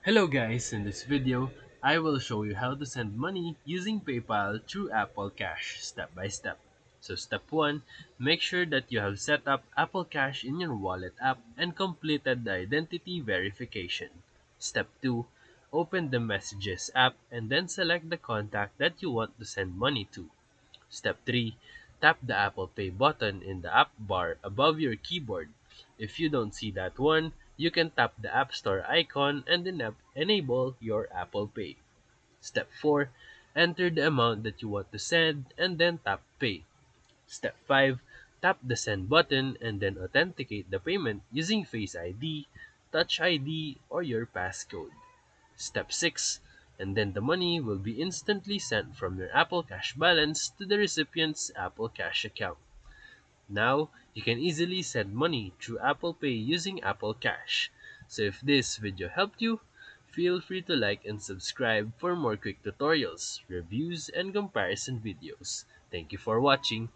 Hello guys, in this video, I will show you how to send money using PayPal through Apple Cash step by step. So step 1, make sure that you have set up Apple Cash in your wallet app and completed the identity verification. Step 2, open the Messages app and then select the contact that you want to send money to. Step 3, tap the Apple Pay button in the app bar above your keyboard. If you don't see that one, you can tap the App Store icon and then enable your Apple Pay. Step 4, enter the amount that you want to send and then tap Pay. Step 5, tap the Send button and then authenticate the payment using Face ID, Touch ID, or your passcode. Step 6, and then the money will be instantly sent from your Apple Cash balance to the recipient's Apple Cash account. Now, you can easily send money through Apple Pay using Apple Cash. So if this video helped you, feel free to like and subscribe for more quick tutorials, reviews, and comparison videos. Thank you for watching.